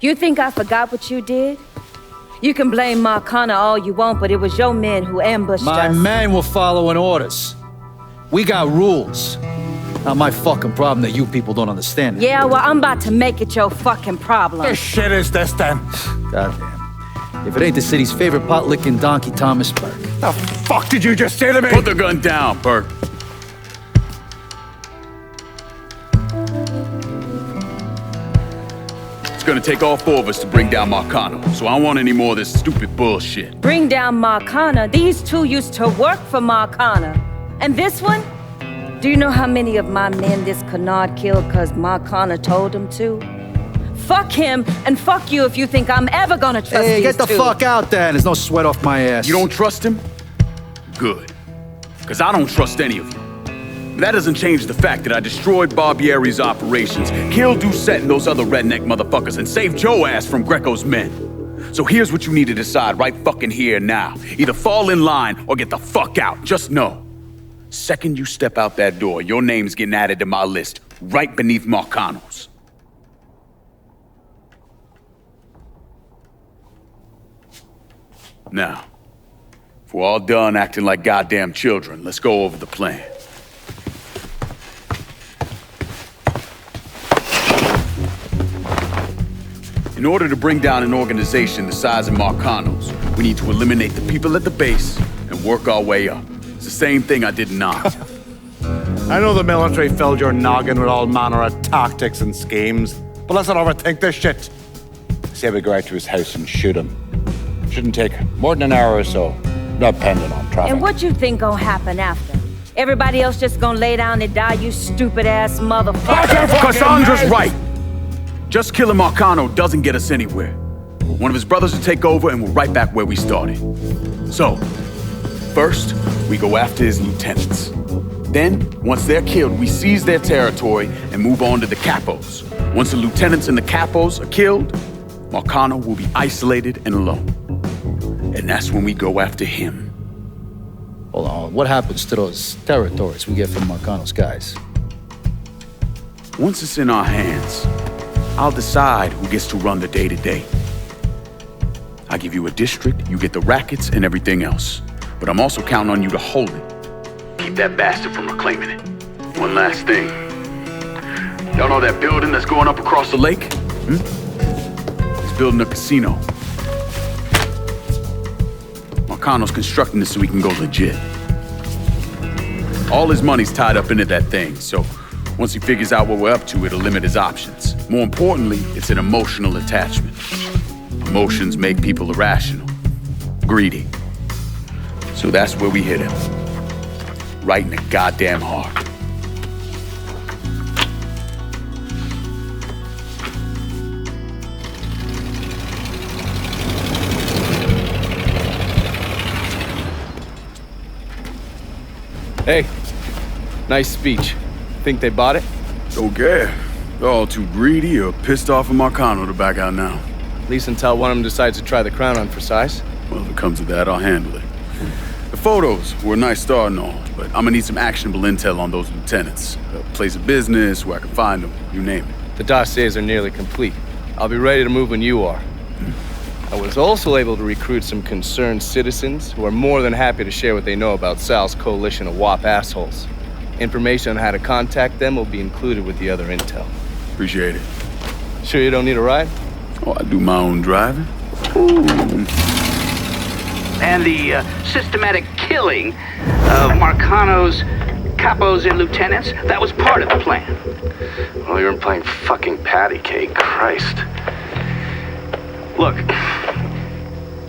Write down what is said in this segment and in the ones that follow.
You think I forgot what you did? You can blame Marcana all you want, but it was your men who ambushed us. My men were following orders. We got rules. Not my fucking problem that you people don't understand it. Yeah, well, I'm about to make it your fucking problem. What shit is this, then? Goddamn. If it ain't the city's favorite pot-licking donkey, Thomas Burke. The fuck did you just say to me? Put the gun down, Burke. It's gonna take all four of us to bring down Marcano, so I don't want any more of this stupid bullshit. Bring down Marcana? These two used to work for Marcana. And this one? Do you know how many of my men this canard killed because Marcana told him to? Fuck him, and fuck you if you think I'm ever gonna trust these two. Hey, get the fuck out then. There's no sweat off my ass. You don't trust him? Good. Because I don't trust any of you. That doesn't change the fact that I destroyed Barbieri's operations, killed Doucette and those other redneck motherfuckers, and saved Joe ass from Greco's men. So here's what you need to decide right fucking here now. Either fall in line or get the fuck out. Just know. Second you step out that door, your name's getting added to my list, right beneath Marcano's. Now, if we're all done acting like goddamn children, let's go over the plan. In order to bring down an organization the size of Marcano's, we need to eliminate the people at the base and work our way up. It's the same thing I did in Oz. I know the military filled your noggin with all manner of tactics and schemes, but let's not overthink this shit. Say we go out to his house and shoot him. Shouldn't take more than an hour or so, not depending on traffic. And what you think gonna happen after? Everybody else just gonna lay down and die, you stupid-ass motherfucker? Cassandra's right! Just killing Marcano doesn't get us anywhere. One of his brothers will take over and we're right back where we started. So, first, we go after his lieutenants. Then, once they're killed, we seize their territory and move on to the capos. Once the lieutenants and the capos are killed, Marcano will be isolated and alone. And that's when we go after him. Hold on, what happens to those territories we get from Marcano's guys? Once it's in our hands, I'll decide who gets to run the day-to-day. I give you a district, you get the rackets and everything else. But I'm also counting on you to hold it. Keep that bastard from reclaiming it. One last thing. Y'all know that building that's going up across the lake? He's building a casino. Marcano's constructing this so we can go legit. All his money's tied up into that thing, so once he figures out what we're up to, it'll limit his options. More importantly, it's an emotional attachment. Emotions make people irrational, greedy. So that's where we hit him. Right in the goddamn heart. Hey, nice speech. Think they bought it? Okay. They're all too greedy or pissed off at Marcano to back out now. At least until one of them decides to try the crown on for size. Well, if it comes to that, I'll handle it. The photos were a nice start and all, but I'm gonna need some actionable intel on those lieutenants. A place of business, where I can find them, you name it. The dossiers are nearly complete. I'll be ready to move when you are. I was also able to recruit some concerned citizens who are more than happy to share what they know about Sal's coalition of WAP assholes. Information on how to contact them will be included with the other intel. Appreciate it. Sure you don't need a ride? Oh, I do my own driving. And the systematic killing of Marcano's capos and lieutenants, that was part of the plan. Well, you're playing fucking patty cake, Christ. Look,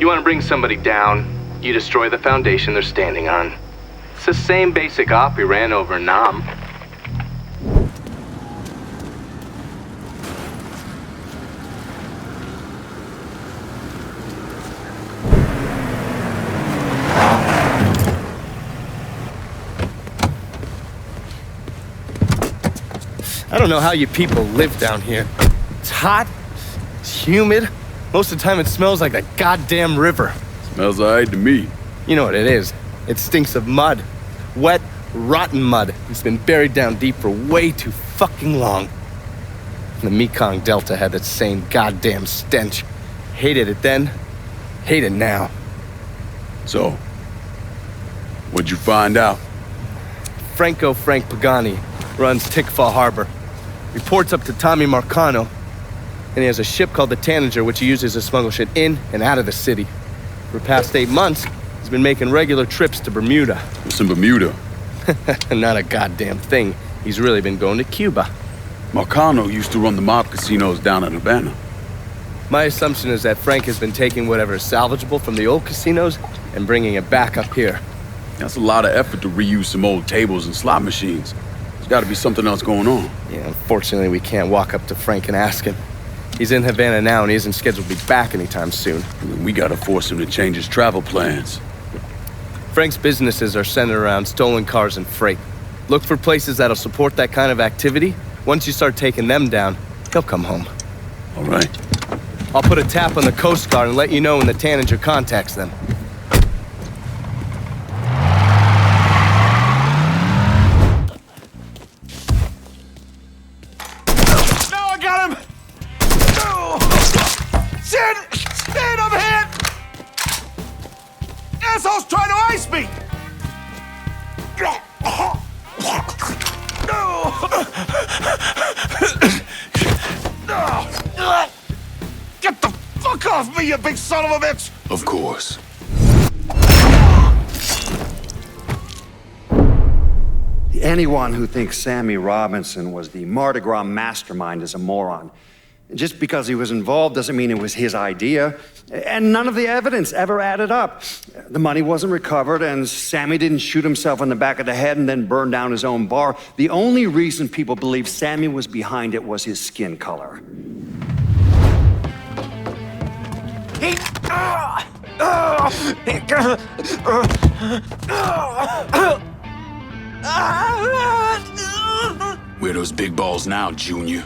you want to bring somebody down, you destroy the foundation they're standing on. It's the same basic op we ran over Nam. I don't know how you people live down here. It's hot, it's humid. Most of the time it smells like a goddamn river. Smells alright to me. You know what it is. It stinks of mud. Wet, rotten mud. It's been buried down deep for way too fucking long. The Mekong Delta had that same goddamn stench. Hated it then, hate it now. So, what'd you find out? Frank Pagani runs Tikfa Harbor. Reports up to Tommy Marcano, and he has a ship called the Tanager, which he uses to smuggle shit in and out of the city. For the past 8 months, he's been making regular trips to Bermuda. What's in Bermuda? Not a goddamn thing. He's really been going to Cuba. Marcano used to run the mob casinos down in Havana. My assumption is that Frank has been taking whatever is salvageable from the old casinos and bringing it back up here. That's a lot of effort to reuse some old tables and slot machines. There's gotta be something else going on. Yeah, unfortunately, we can't walk up to Frank and ask him. He's in Havana now, and he isn't scheduled to be back anytime soon. We gotta force him to change his travel plans. Frank's businesses are centered around stolen cars and freight. Look for places that'll support that kind of activity. Once you start taking them down, he'll come home. All right. I'll put a tap on the Coast Guard and let you know when the Tanager contacts them. No, I got him! No! Shit, I'm hit! Asshole's trying to ice me! Get the fuck off me, you big son of a bitch! Of course. Anyone who thinks Sammy Robinson was the Mardi Gras mastermind is a moron. Just because he was involved doesn't mean it was his idea. And none of the evidence ever added up. The money wasn't recovered, and Sammy didn't shoot himself in the back of the head and then burn down his own bar. The only reason people believe Sammy was behind it was his skin color. Where are those big balls now, Junior?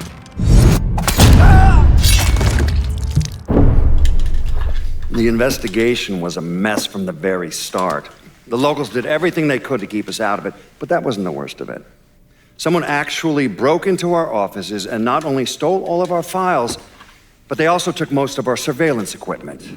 The investigation was a mess from the very start. The locals did everything they could to keep us out of it, but that wasn't the worst of it. Someone actually broke into our offices and not only stole all of our files, but they also took most of our surveillance equipment.